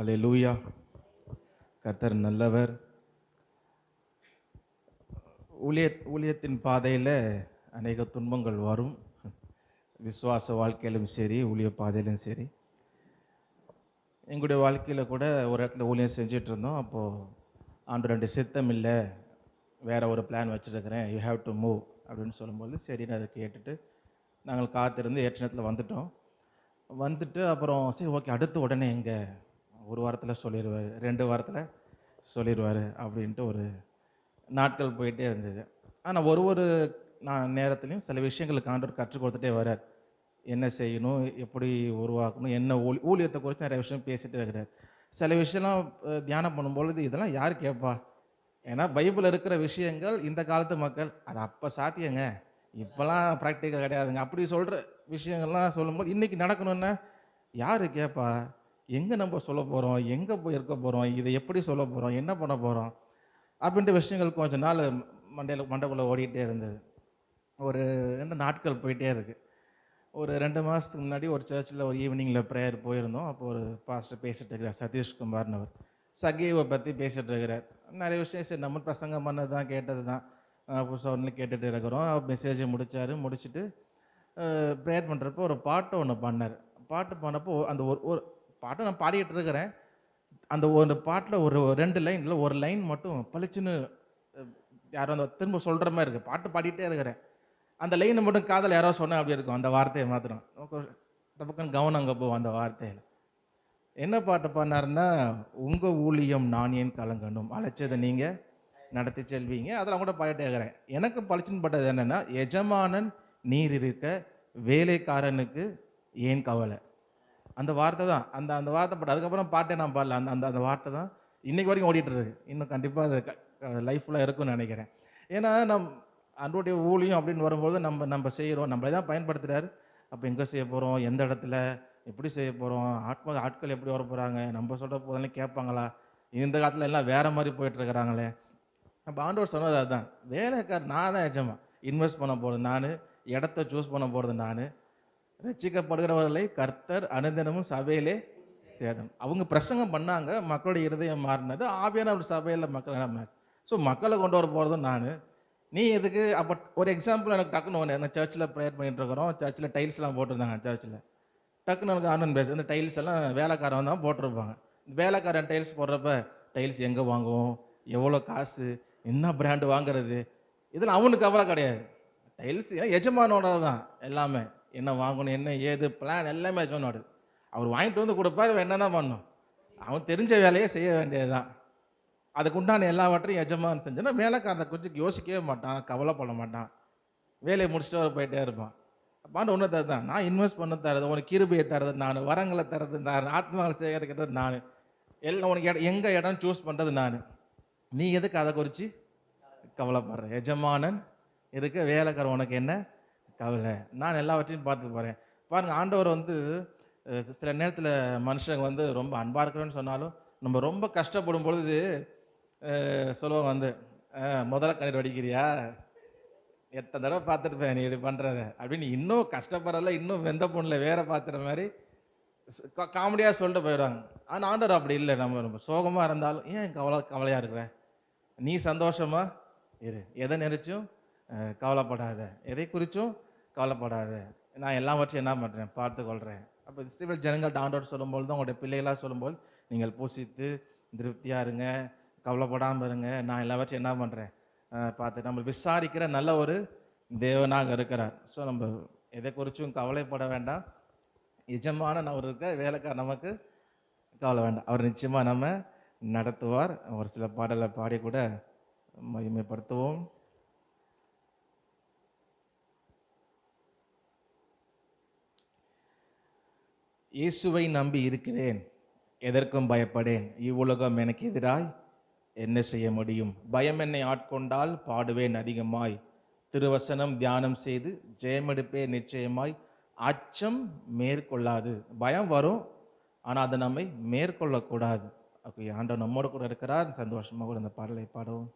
அல்லேலூயா. கர்த்தர் நல்லவர். ஊழியத்தின் பாதையில் அநேக துன்பங்கள் வரும். விசுவாச வாழ்க்கையிலும் சரி, ஊழிய பாதையிலும் சரி. எங்களுடைய வாழ்க்கையில் கூட ஒரு இடத்துல ஊழியம் செஞ்சுட்டு இருந்தோம். அப்போது ஆண்டவருடைய சித்தம் இல்லை, வேற ஒரு பிளான் வச்சுருக்கிறேன், யூ ஹேவ் டு மூவ் அப்படின்னு சொல்லும்போது சரின்னு அதை கேட்டுட்டு நாங்கள் காத்திருந்து ஏற்ற நேரத்தில் வந்துட்டு அப்புறம் சரி ஓகே, அடுத்து உடனே எங்கே ஒரு வாரத்தில் சொல்லிடுவார், 2 வாரத்தில் சொல்லிடுவார் அப்படின்ட்டு ஒரு நாட்கள் போயிட்டே இருந்தது. ஆனால் ஒரு நேரத்துலையும் சில விஷயங்களுக்கு ஆண்டவர் கற்றுக் கொடுத்துட்டே வர்றார். என்ன செய்யணும், எப்படி உருவாக்கணும், என்ன ஊழியத்தை குறித்து நிறைய விஷயம் பேசிகிட்டே இருக்கிறார். சில விஷயம்லாம் தியானம் பண்ணும்பொழுது இதெல்லாம் யார் கேட்பா? ஏன்னா பைபிள் இருக்கிற விஷயங்கள் இந்த காலத்து மக்கள் அது அப்போ சாத்தியங்க, இப்போலாம் ப்ராக்டிக்கல் கிடையாதுங்க அப்படி சொல்கிற விஷயங்கள்லாம் சொல்லும்போது இன்றைக்கி நடக்கணுன்னா யார் கேட்பா? எங்கே நம்ம சொல்ல போகிறோம், எங்கே போய் இருக்க போகிறோம், இதை எப்படி சொல்ல போகிறோம், என்ன பண்ண போகிறோம் அப்படின்ற விஷயங்கள் கொஞ்ச நாள் மண்டைக்குள்ளே ஓடிக்கிட்டே இருந்தது. ஒரு 2 நாட்கள் போயிட்டே இருக்குது. ஒரு 2 மாதத்துக்கு முன்னாடி ஒரு சர்ச்சில் ஒரு ஈவினிங்கில் ப்ரேயர் போயிருந்தோம். அப்போ ஒரு பாஸ்டர் பேசிகிட்டு இருக்கிறார், சதீஷ்குமார்னு அவர். சகீவை பற்றி பேசிகிட்டு இருக்கிறார். நிறைய விஷயம் சரி நம்ம பிரசங்கம் பண்ணது தான், கேட்டது தான், புதுசாக கேட்டுட்டு இருக்கிறோம். மெசேஜை முடிச்சுட்டு ப்ரேயர் பண்ணுறப்போ ஒரு பாட்டு ஒன்று பாடினார். பாட்டு பாடினப்போ அந்த ஒரு பாட்டை நான் பாடிக்கிட்டு இருக்கிறேன். அந்த ஒரு பாட்டில் ஒரு 2 லைனில் ஒரு லைன் மட்டும் பளிச்சுன்னு யாரோ அந்த திரும்ப சொல்கிற மாதிரி இருக்குது. பாட்டு பாடிக்கிட்டே இருக்கிறேன். அந்த லைனை மட்டும் காதல் யாரோ சொன்னால் அப்படி இருக்கும். அந்த வார்த்தையை மாத்திரம் தப்புக்குன்னு கவனம் அங்கே போவோம். அந்த வார்த்தையில் என்ன பாட்டு பாடினாருன்னா, உங்கள் ஊழியம் நான் ஏன் கலங்கணும், அழைச்சதை நீங்கள் நடத்தி செல்வீங்க, அதெல்லாம் கூட பாடிட்டே இருக்கிறேன். எனக்கு பளிச்சுன்னு பட்டது என்னென்னா, எஜமானன் நீர் இருக்க வேலைக்காரனுக்கு ஏன் கவலை. அந்த வார்த்தை தான், அந்த வார்த்தை பட் அதுக்கப்புறம் பாட்டே நான் பாடல. அந்த வார்த்தை தான் இன்றைக்கு வரைக்கும் ஓடிட்டு இருக்கு. இன்னும் கண்டிப்பாக அது லைஃப்பில் இருக்குன்னு நினைக்கிறேன். ஏன்னா அன்றைய ஊழியம் அப்படின்னு வரும்போது நம்ம செய்கிறோம், நம்மளே தான் பயன்படுத்துகிறாரு. அப்போ எங்கே செய்ய போகிறோம், எந்த இடத்துல, எப்படி செய்ய போகிறோம், ஆட்கள் எப்படி வர போகிறாங்க, நம்ம சொல்கிற போதெல்லாம் கேட்பாங்களா, இந்த காலத்தில் எல்லாம் வேறு மாதிரி போயிட்டுருக்கிறாங்களே. அப்போ ஆண்டவர் சொன்னது அதுதான், வேலைக்காரர் நான் தான் எஜமா, இன்வெஸ்ட் பண்ண போகிறது நான், இடத்த சூஸ் பண்ண போகிறது நான், ரட்சிக்கப்படுகிறவர்களை கர்த்தர் அனுதினமும் சபையிலே சேதம். அவங்க பிரசங்கம் பண்ணாங்க, மக்களுடைய இருதயம் மாறினது, ஆவியான ஒரு சபையில் மக்கள். ஸோ மக்களை கொண்டு வர போகிறதும் நான். நீ எதுக்கு அப்போ ஒரு எக்ஸாம்பிள் எனக்கு டக்குன்னு ஒன்று, என்ன சர்ச்சில் ப்ரேயர் பண்ணிகிட்டு இருக்கிறோம், சர்ச்சில் டைல்ஸ்லாம் போட்டிருந்தாங்க. சர்ச்சில் டக்குன்னு எனக்கு ஆனந்த் பேச, இந்த டைல்ஸ் எல்லாம் வேலைக்காரன் தான் போட்டிருப்பாங்க. வேலைக்காரன் டைல்ஸ் போடுறப்ப டைல்ஸ் எங்கே வாங்குவோம், எவ்வளோ காசு, என்ன பிராண்டு வாங்குறது, இதில் அவனுக்கு கவலை கிடையாது. டைல்ஸ் எஜமானோட தான் எல்லாமே, என்ன வாங்கணும், என்ன ஏது பிளான் எல்லாமே எஜமானோடு. அவர் வாங்கிட்டு வந்து கொடுப்பாரு, என்ன தான் பண்ணணும், அவன் தெரிஞ்ச வேலையை செய்ய வேண்டியது தான். அதுக்கு உண்டான எல்லாவற்றையும் எஜமான் செஞ்சோன்னா வேலைக்காரனை கொஞ்சம் யோசிக்கவே மாட்டான், கவலைப்பட மாட்டான், வேலையை முடிச்சுட்டு அவர் போயிட்டே இருப்பான். அப்பாண்டு ஒன்று தருது தான், நான் இன்வெஸ்ட் பண்ண தரது, உனக்கு கிருபையை தரது நான், வரங்களை தரது நான், ஆத்மாவை சேகரிக்கிறது நான், எல்லாம் உனக்கு எங்கே இடம் சூஸ் பண்ணுறது நான். நீ எதுக்கு அதை குறித்து கவலைப்படுற, எஜமானன் இருக்க வேலைக்காரன் உனக்கு என்ன கவலை, நான் எல்லாவற்றையும் பார்த்து போகிறேன். பாருங்கள், ஆண்டவர் சில நேரத்தில் மனுஷங்க ரொம்ப அன்பாக இருக்கிறேன்னு சொன்னாலும் நம்ம ரொம்ப கஷ்டப்படும் பொழுது சொல்லுவாங்க முதல்ல கண்ணீர் வடிக்கிறியா, எத்தனை தடவை பார்த்துருப்பேன் நீ இப்படி பண்ணுறத அப்படின்னு, இன்னும் கஷ்டப்படுறதில்ல, இன்னும் வெந்த பொண்ணில் வேற பார்த்துற மாதிரி காமெடியாக சொல்லிட்டு போயிடுவாங்க. ஆனால் ஆண்டவர் அப்படி இல்லை. நம்ம சோகமாக இருந்தாலும் ஏன் கவலையாக இருக்கிற, நீ சந்தோஷமா இரு, எதை நினைச்சும் கவலைப்படாத, எதை குறித்தும் கவலைப்படாத, நான் எல்லாவற்றையும் என்ன பண்ணுறேன் பார்த்துக்கொள்கிறேன். அப்போ இஸ்ரவேல் ஜனங்கள்ட்ட ஆண்டவர் சொல்லும்போது தான், உங்களுடைய பிள்ளைகளாக சொல்லும்போது, நீங்கள் பூசித்து திருப்தியாக இருங்க, கவலைப்படாமல் இருங்க, நான் எல்லாவற்றையும் என்ன பண்ணுறேன் பார்த்து, நம்ம விசாரிக்கிற நல்ல ஒரு தேவனாக இருக்கிறார். ஸோ நம்ம எதை குறித்தும் கவலைப்பட வேண்டாம். எஜமானன் அவர் இருக்க, வேலைக்காரர் நமக்கு கவலை வேண்டாம், அவர் நிச்சயமாக நம்ம நடத்துவார். ஒரு சில பாடலை பாடி கூட மகிமைப்படுத்துவோம். இயேசுவை நம்பி இருக்கிறேன், எதற்கும் பயப்படேன், இவ்வுலகம் எனக்கு எதிராய் என்ன செய்ய முடியும், பயம் என்னை ஆட்கொண்டால் பாடுவேன் அதிகமாய், திருவசனம் தியானம் செய்து ஜெயமெடுப்பேன் நிச்சயமாய், அச்சம் மேற்கொள்ளாது. பயம் வரும், ஆனால் அதை நம்மை மேற்கொள்ளக்கூடாது. அப்போ ஆண்டவர் நம்மோடு கூட இருக்கிறார். சந்தோஷமாக கூட அந்த பாடலை பாடுவோம்.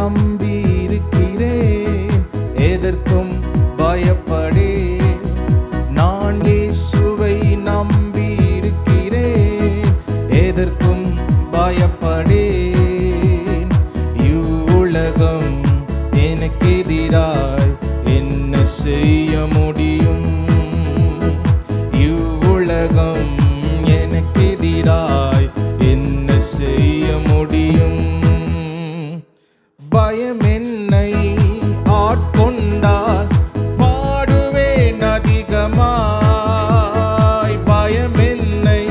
நம்பி இருக்கிறேன், எதற்கும் பயப்படேன். நான் இயேசுவை நம்பி இருக்கிறேன், எதற்கும் பயப்படேன். இவ்வுலகம் எனக்கு எதிராய் என்ன செய்ய முடியும்? இவ்வுலகம் எனக்கு எதிராய் என்ன செய்ய முடியும்? பயம் என்னை ஆட்கொண்டால் பாடுவேன் அதிகமாய். பயம் என்னை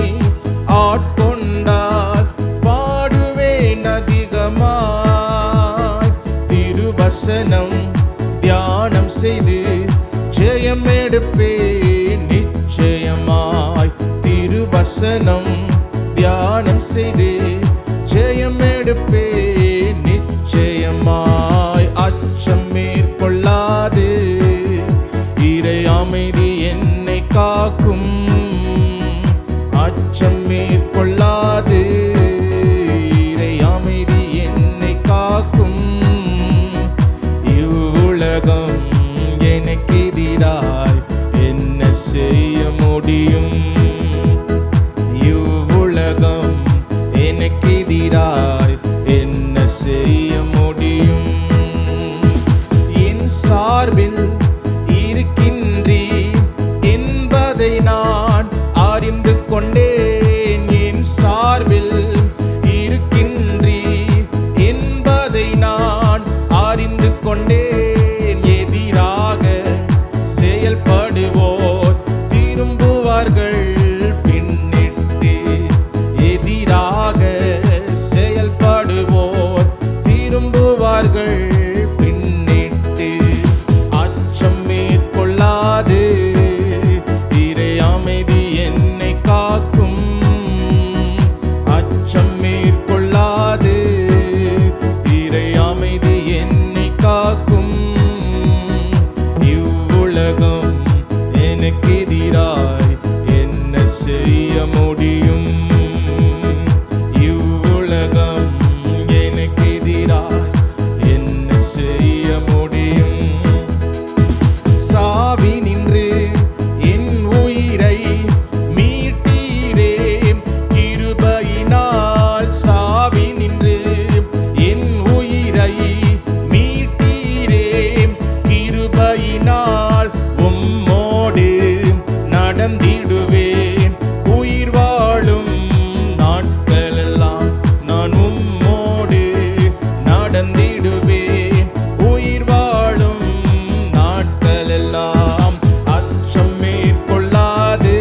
ஆட்கொண்டால் பாடுவேன் அதிகமாய். திருவசனம் தியானம் செய்து ஜெயம் எடுப்பேன் நிச்சயமாய். திருவசனம் தியானம் செய்து ஜெயம் எடுப்பேன் நிச்சயமாய். அச்சம் மேற்கொள்ளாது, இறை அமைதி என்னை காக்கும். அச்சம் மேற்கொள்ளாது, இறை அமைதி என்னை காக்கும். இவ்வுலகம் எனக்கு எதிராய் என்ன செய்ய முடியும்? இவ்வுலகம் எனக்கு எதிராய் என்ன செய்ய முடியும்? என் சார்பில் இருக்கின்றீர் என்பதை நான் அறிந்து கொண்டேன். என் சார்பில் இருக்கின்றீர் என்பதை நான் அறிந்து கொண்டேன். எதிராக செயல்படுவோர் திரும்புவார்கள் பின்னிட்டு. எதிராக செயல்படுவோர் திரும்புவார்கள் பின்னிட்டு. அச்சம் மேற்கொள்ளாது, இறை அமைதி என்னை காக்கும். அச்சம் மேற்கொள்ளாது, இறை அமைதி என்னை காக்கும். இவ்வுலகம் எனக்கு எதிராய் என்ன செய்ய முடியும்? இவ்வுலகம் எனக்கு எதிராய் என்ன செய்ய முடியும்? சாவி நின்று என் உயிரை மீட்டீரே கிருபையினால். சாவி நின்று என் உயிரை மீட்டீரே கிருபையினால். உம்மோடு நடந்திடுவேன் உயிர் வாழும் நாட்களெல்லாம். நான் உம்மோடு நடந்திடுவேன் உயிர் வாழும் நாட்களெல்லாம். அச்சம் மேற்கொள்ளாது,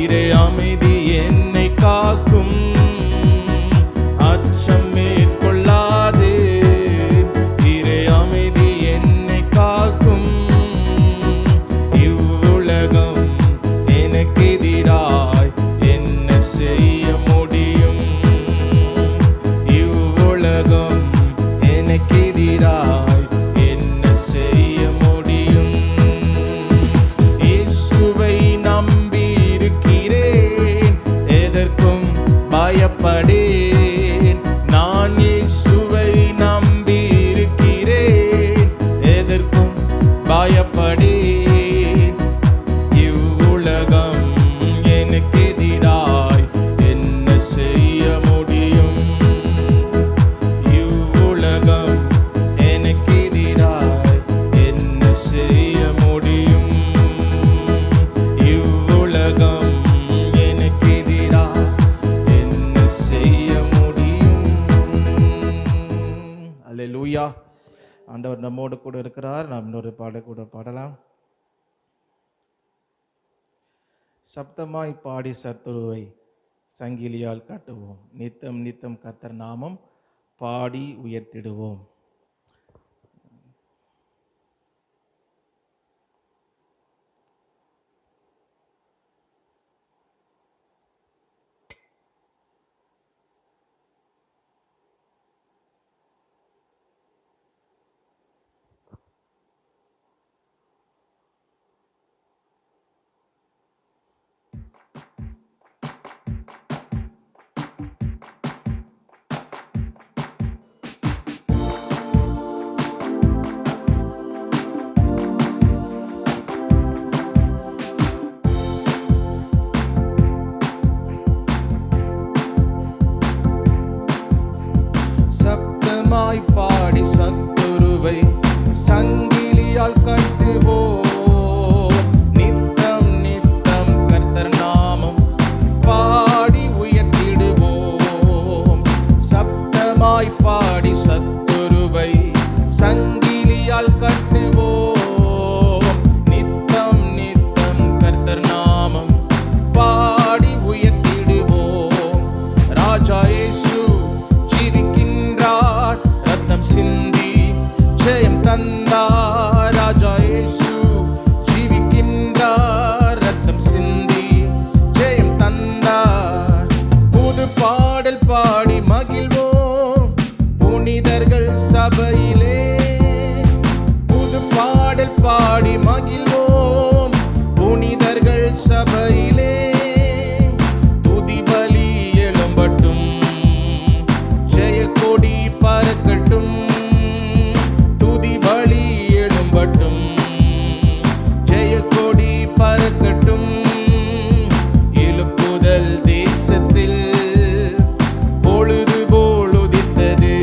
இறை அமைதி என்னை காக்கும். அச்சம் மேற்கொள்ளாது, இறை அமைதி என்னை காக்கும். இவ்வுலகம் எனக்கு எதிராய் என்ன செய்ய முடியும்? இவ்வுலகம் எனக்கு எதிராய் என்ன செய்ய முடியும்? இயேசுவை நம்பி இருக்கிறேன், எதற்கும் பயப்படேன். நான் இயேசுவை நம்பி இருக்கிறேன், எதற்கும் பயப்படேன். இவ்வுலகம் எனக்கு எதிராய் என்ன செய்ய முடியும்? இவ்வுலகம் எனக்கு எதிராய் என்ன செய்ய முடியும்? இவ்வுலகம் எனக்கு எதிராய் என்ன செய்ய முடியும்? அல்லேலூயா. ஆண்டவர் நம்மோடு கூட இருக்கிறார். நாம் இன்னொரு பாடல் கூட பாடலாம். சப்தமாய் பாடி சத்துருவை சங்கிலியால் கட்டுவோம். நித்தம் நித்தம் கர்த்தர் நாமம் பாடி உயர்த்திடுவோம். பாடி சத்துருவை சங்கிலியால் கட்டுவோம். நித்தம் நித்தம் கர்த்தர் நாமம் பாடி உயர்த்திடுவோம். சப்தமாய் பாடி சத்துருவை சங்கிலியால் கட்டுவோம். நித்தம் நித்தம் கர்த்தர் நாமம் பாடி உயர்த்திடுவோம். ராஜா இயேசு ஜீவிக்கின்றார், ரத்தம் சிந்தி ஜெயம் தந்தார். ராஜா இயேசு ஜீவிக்கின்றார், ரத்தம் சிந்தி ஜெயம் தந்தார். புது பாடல் பாடி மகிழ்வோம் புனிதர்கள் சபையிலே. புது பாடல் பாடி மகிழ்வோம் புனிதர்கள் சபையிலே. துதி பலி எழும்பட்டும், ஜெய கொடி பறக்கட்டும். துதி பலி எழும்பட்டும், ஜெய கொடி பறக்கட்டும். எழுப்புதல் தேசத்தில் பொழுது போல் உதித்தது.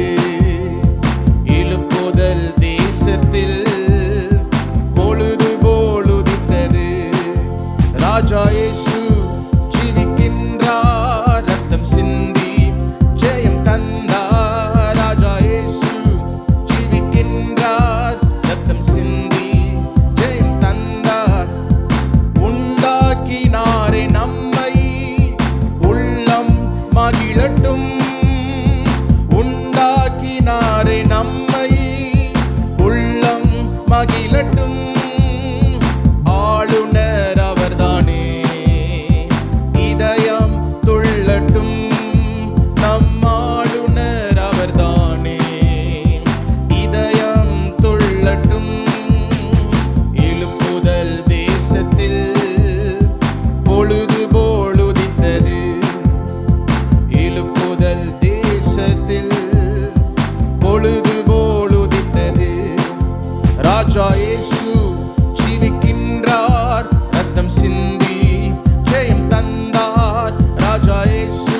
எழுப்புதல் தேசத்தில் பொழுது போல் உதித்தது. ராஜா இயேசு ஜீவிக்கின்றார், ரத்தம் சிந்தி ஜெயம் தந்தார். ராஜா இயேசு ஜீவிக்கின்றார், ரத்தம் சிந்தி ஜெயம் தந்தார். உண்டாக்கினாரே நம்மை, உள்ளம் மகிழட்டும். உண்டாக்கினாரே நம்மை, உள்ளம் மகிழட்டும். ஆளுநர் அவர்தானே, இதயம் துள்ளட்டும். நம் ஆளுநர் அவர்தானே, இதயம் துள்ளட்டும். எழுப்புதல் தேசத்தில் பொழுது போல் உதித்தது. எழுப்புதல் தேசத்தில் பொழுது போல் உதித்தது. ராஜா இயேசு ஜீவிக்கின்றார், ரத்தம் சிந்தி ஜெயம் தந்தார். ராஜா இயேசு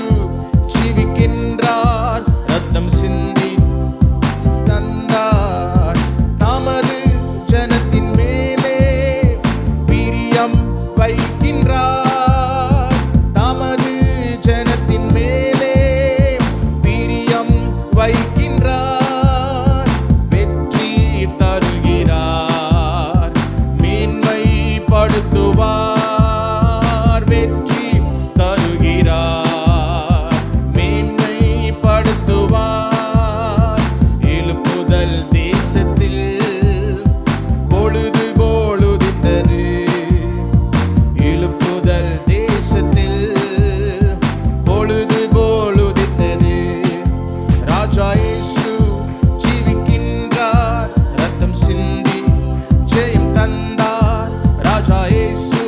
ஜீவிக்கின்றார், ரத்தம் சிந்தி தந்தார். தமது ஜனத்தின் மேலே பிரியம் வைக்கின்றார். தமது ஜனத்தின் மேலே பிரியம் வைக்கின்றார். வெற்றி தருகிறார், மேன்மைப்படுத்துவார். வெற்றி தருகிறார், மேன்மைப்படுத்துவார். எழுப்புதல் தேசத்தில் பொழுது போல் உதித்தது. எழுப்புதல் தேசத்தில் பொழுது போல் உதித்தது. ராஜா இயேசு ஜீவிக்கின்றார், ரத்தம் சிந்தி ஜெயம் தந்தார். ராஜா இயேசு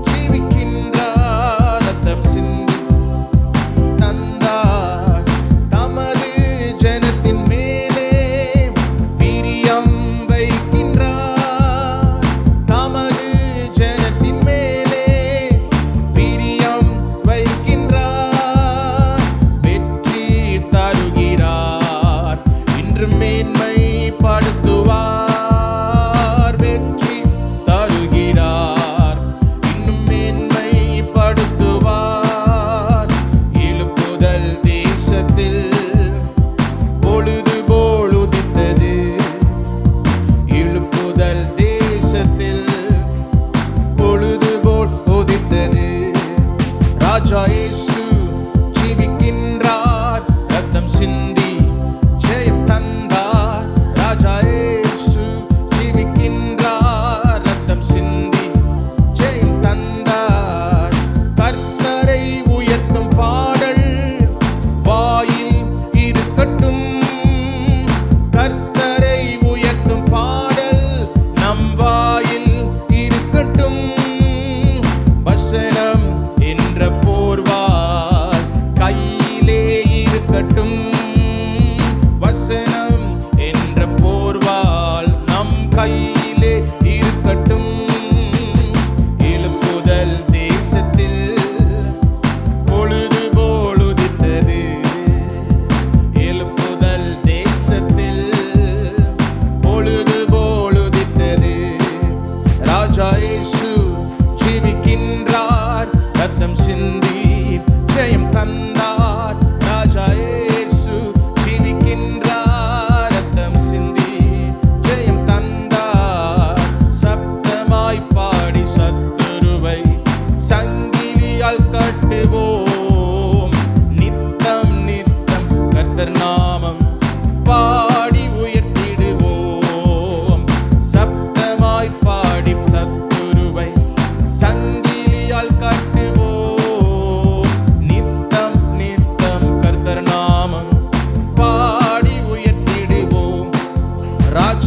ஜீவிக்கின்றார், ரத்தம் சிந்தி தந்தார். தமது ஜனத்தின் மேலே பிரியம் வைக்கின்றார். தமது ஜனத்தின் மேலே பிரியம் வைக்கின்றார். வெற்றி தருகிறார், இன்று மேன்மைப்படுத்துவார். வெற்றி தருகிறார், இன்னும் மேன்மைப்படுத்துவார். எழுப்புதல் தேசத்தில் பொழுது போல் உதித்தது. எழுப்புதல் தேசத்தில் பொழுது போல் உதித்தது. ராஜா இயேசு ஜீவிக்கின்றார், ரத்தம் சிந்தி ஜெயம் தந்தார். ராஜா இயேசு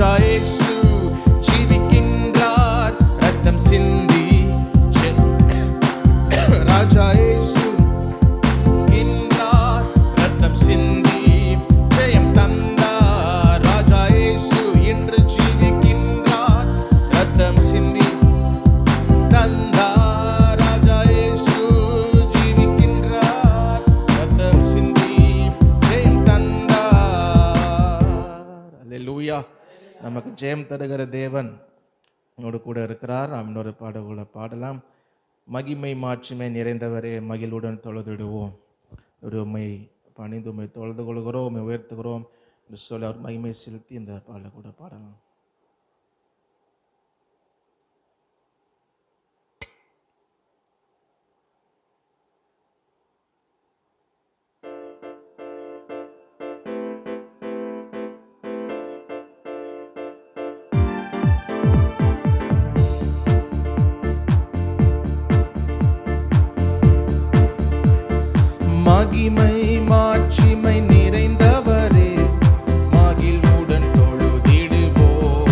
ராஜா இயேசு ஜீவிக்கின்றார் ரத்தம் சிந்தி. ராஜா இயேசு கின்றார் ரத்தம் சிந்தி ஜெயம் தந்தார். ராஜா இயேசு இன்று ஜீவிக்கின்றார் ரத்தம் சிந்தி தந்தார். ராஜா இயேசு ஜீவிக்கின்றார் ரத்தம் சிந்தி ஜெயம் தந்தார். அல்லேலூயா. நமக்கு ஜெயம் தருகிற தேவன் என்னோடு கூட இருக்கிறார். நாம் இன்னொரு பாடல்களை பாடலாம். மகிமை மாட்சிமை நிறைந்தவரே மகிழுடன் தொழுதிடுவோம். ஒரு உம்மை பணிந்து உம்மை தொழுது கொள்கிறோம், உம்மை உயர்த்துகிறோம் என்று சொல்லி அவர் மகிமை செலுத்தி இந்த பாடலை கூட பாடலாம். மகிமை மாட்சிமை நிறைந்தவரே மகிழ்வுடன் தொழுதிடுவோம்.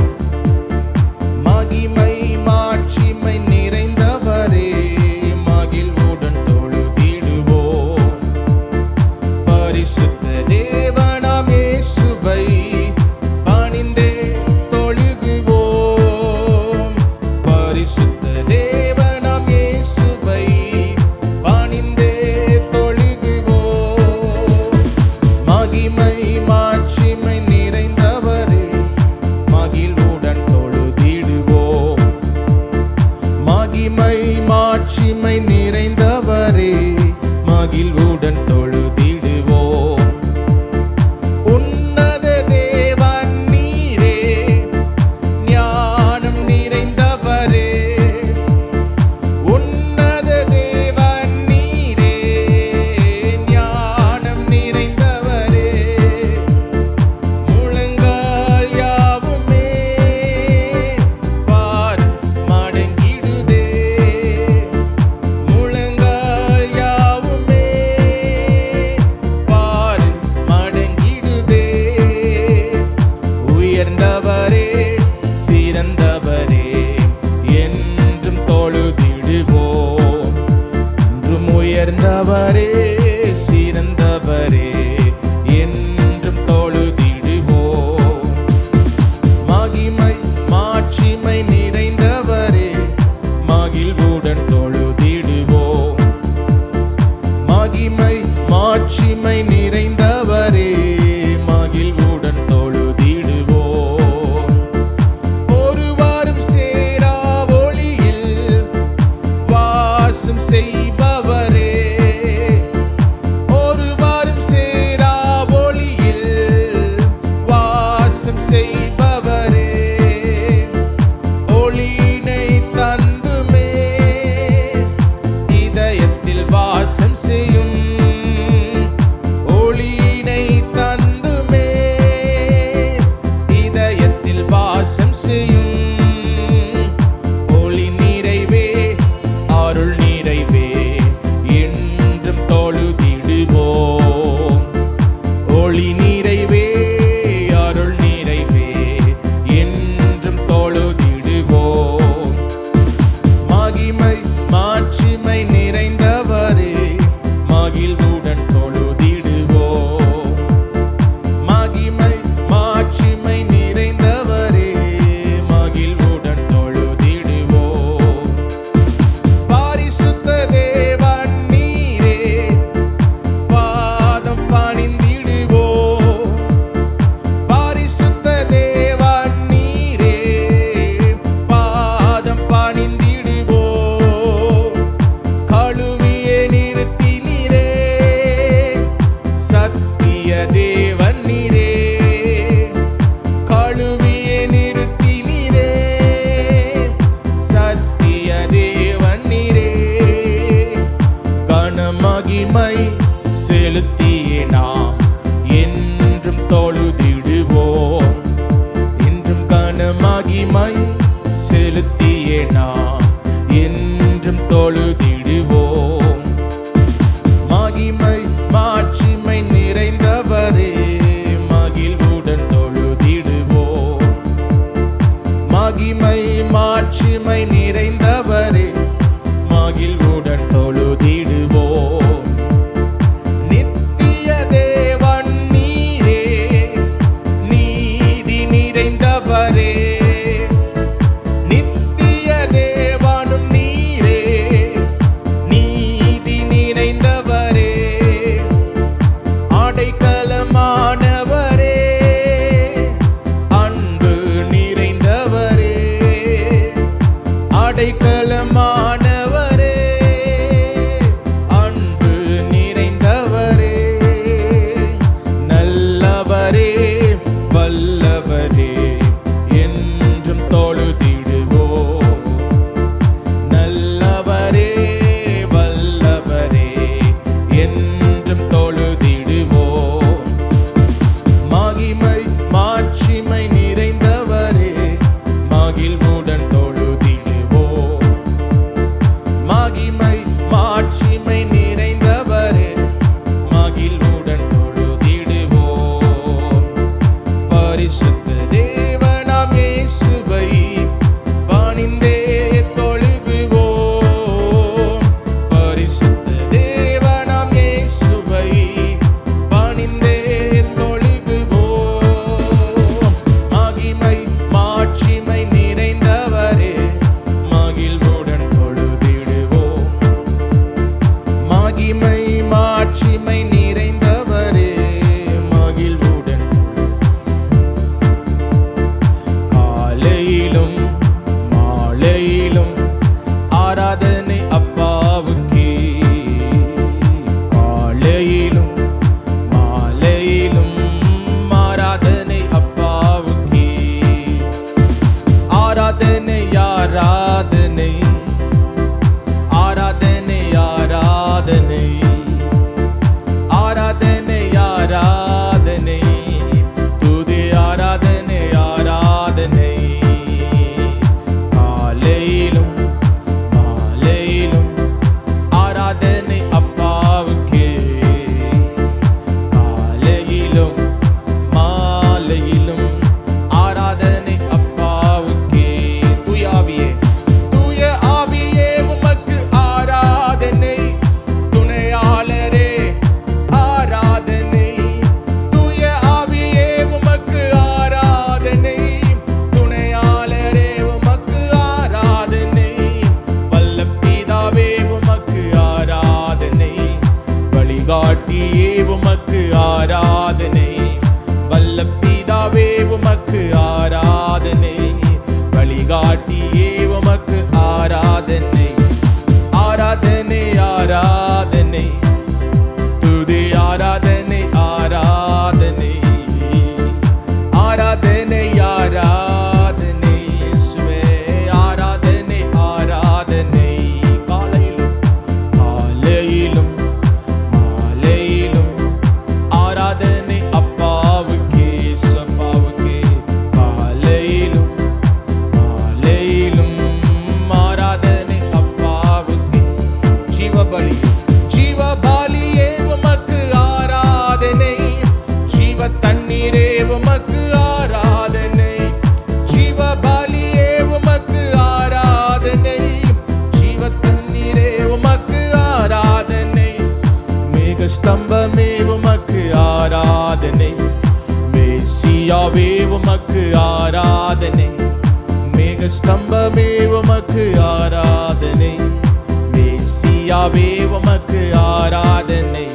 மகிமை மாட்சிமை நிறைந்தவரே மகிழ்வுடன் தொழுதிடுவோம். பரிசுத்த தேவனாம் இயேசுவை பணிந்தே தொழுகுவோம். பரிசுத்த தேவனாம் இயேசுவை பணிந்தே மகிமை மாட்சிமை நிறைந்தவரே மகிழ்வுடன் தொழுதிடுவோம். மகிமை மாட்சிமை நிறைந்தவரே மகிழ்வுடன் தொழுதிடுவோம். உன்னத தேவன் நீரே ஞானம் நிறைந்தவரே. உன்னத தேவன் நீரே ஞானம் நிறைந்தவரே. முழங்கால் யாவுமே பார் மடங்கிடுதே. முழங்கால் யாவுமே பார் மடங்கிடுதே. உயர்ந்தவரே சிறந்தவரே என்றும் தொழுதிடுவோம். என்றும் உயர்ந்தவரே சிறந்தவரே என்றும் தொழுதிடுவோம். மகிமை மாட்சிமை நிறைந்தவரே மகிழ்வுடன் தொழுதிடுவோம். மகிமை மாட்சிமை நிறைந்தவரே மகிழ்வுடன் தொழுதிடுவோம். ஒருவாரும் சேரா ஒளியில் வாசம் செய்பவரே. ஒருவாரும் சேரா ஒளியில் வாசம் செய்பவரே. ஒளியினை தந்துமே இதயத்தில் வாசம் செய்யும். ஒளியினை தந்துமே இதயத்தில் வாசம் செய்யும். ஒளி நிறைவே அருள் நிறைவே என்றும் தொழுதிடுவோம். ஒளி நிறைவே அருள் நிறைவே மேசியாவே உமக்கு ஆராதனை, மேக ஸ்தம்பமே உமக்கு ஆராதனை, மேசியாவே உமக்கு ஆராதனை,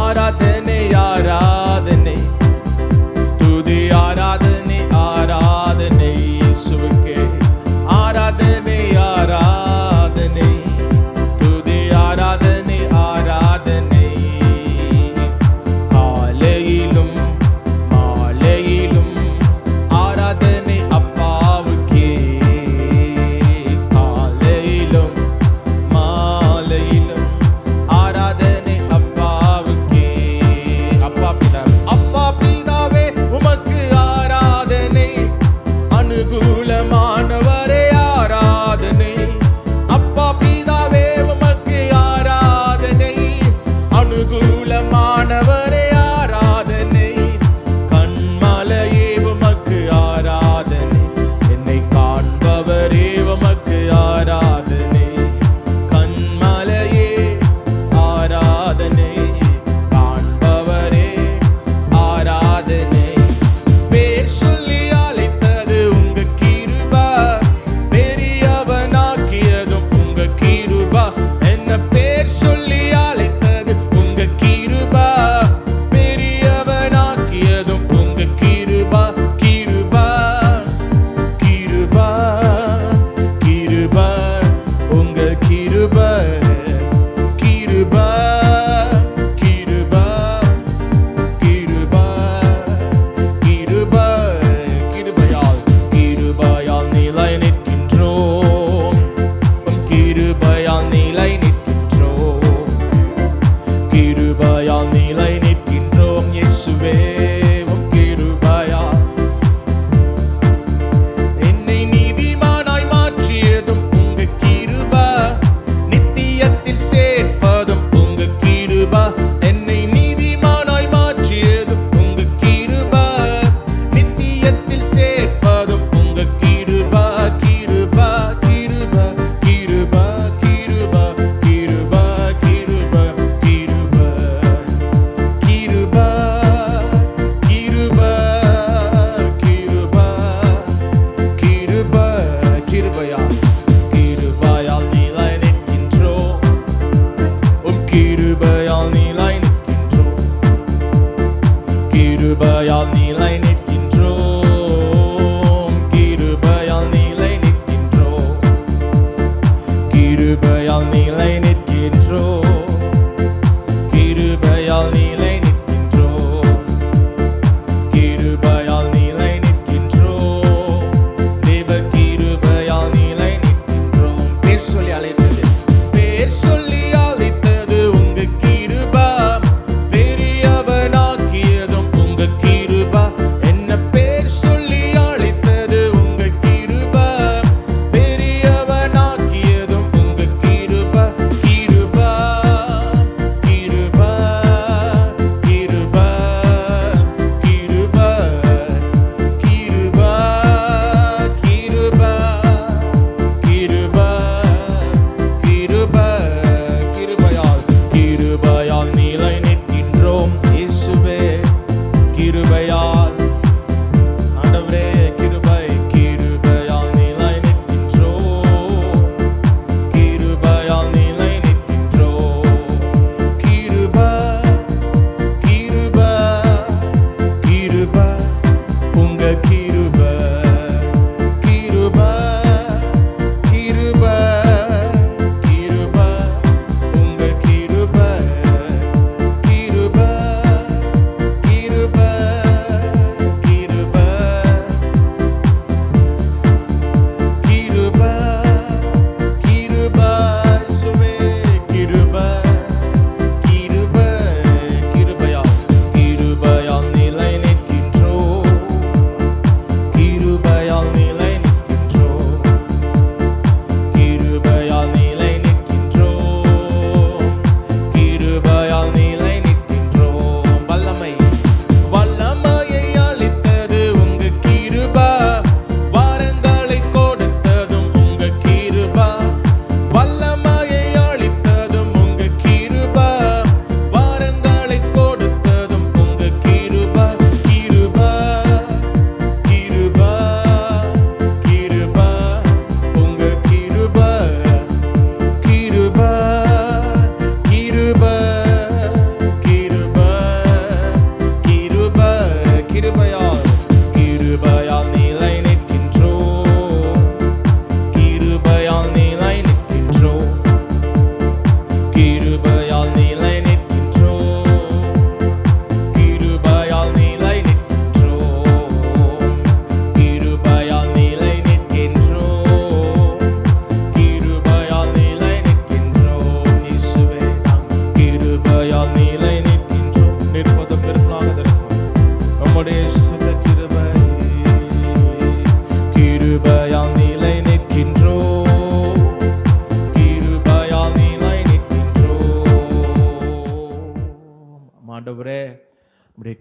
ஆராதனை ஆராதனை, துதி ஆராதனை ஆராதனை, இயேசுவுக்கே ஆராதனை ஆராதனை, துதி ஆராதனை ஆராதனை, காலையிலும் மாலையிலும் ஆராதனை அப்பாவுக்கே, காலையிலும் மாலையிலும் ஆராதனை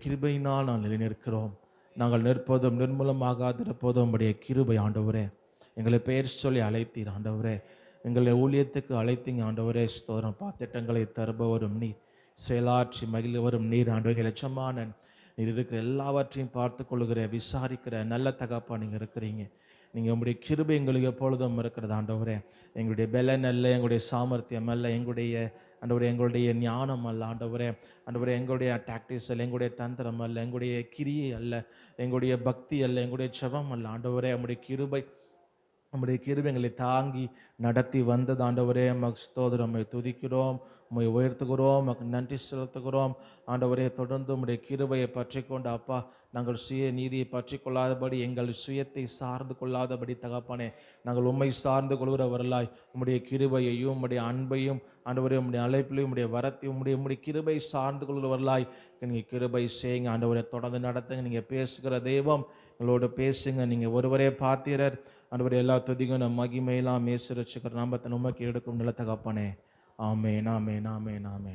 கிருபையினால் நாங்கள் நிலைநிற்கிறோம். நாங்கள் நிற்பதும் நிர்மூலமாகாதிருப்பதும் உம்முடைய கிருபை ஆண்டவரே. எங்களை பெயர் சொல்லி அழைத்தீர் ஆண்டவரே. எங்களை ஊழியத்துக்கு அழைத்தீங்க ஆண்டவரே. ஸ்தோத்திரம். திட்டங்களை தருபவரும் நீர், செயலாற்றி மகிழ்வரும் நீர் ஆண்டவரே. எச்சமான நீர் இருக்கிற எல்லாவற்றையும் பார்த்து கொள்ளுகிற விசாரிக்கிற நல்ல தகப்பா நீங்கள் இருக்கிறீங்க. நீங்கள் உங்களுடைய கிருபை எங்களுக்கு எப்பொழுதும் இருக்கிறது ஆண்டவரே. எங்களுடைய பலன் அல்ல, எங்களுடைய சாமர்த்தியம் அல்ல, எங்களுடைய ஞானம் அல்ல ஆண்டவரே. ஆண்டவரே, எங்களுடைய டாக்டிக்ஸ் அல்ல, எங்களுடைய தந்திரம் அல்ல, எங்களுடைய கிரியை அல்ல, எங்களுடைய பக்தி அல்ல, எங்களுடைய ஜெபம் அல்ல ஆண்டவரே. நம்முடைய கிருபை எங்களை தாங்கி நடத்தி வந்தது ஆண்டவரே. உமக்கு ஸ்தோத்திரம். உம்மை துதிக்கிறோம், உம்மை உயர்த்துகிறோம், உமக்கு நன்றி செலுத்துகிறோம் ஆண்டவரே. தொடர்ந்து உம்முடைய கிருபையை பற்றி கொண்டு அப்பா, நாங்கள் சுய நீதியை பற்றி கொள்ளாதபடி, எங்கள் சுயத்தை சார்ந்து கொள்ளாதபடி தகப்பனே, நாங்கள் உம்மை சார்ந்து கொள்கிறவர்களாய் உம்முடைய கிருபையையும் உம்முடைய அன்பையும் ஆண்டவரே, உம்முடைய அழைப்பிலையும் உம்முடைய வரத்தையும் உம்முடைய கிருபை சார்ந்து கொள்கிறவர்களாய் நீங்கள் கிருபை செய்யுங்க ஆண்டவரே. தொடர்ந்து நடத்துங்க. நீங்கள் பேசுகிற தெய்வம், எங்களோடு பேசுங்க. நீங்கள் ஒருவரே பாத்திரர் ஆண்டவரே. எல்லா துதிக்கும் நம் மகிமையெல்லாம் இயேசு ரட்சகர் நாமத்தை உமக்கு எடுக்கும் நல்ல தகப்பனே. ஆமென், ஆமென், ஆமென், ஆமென்.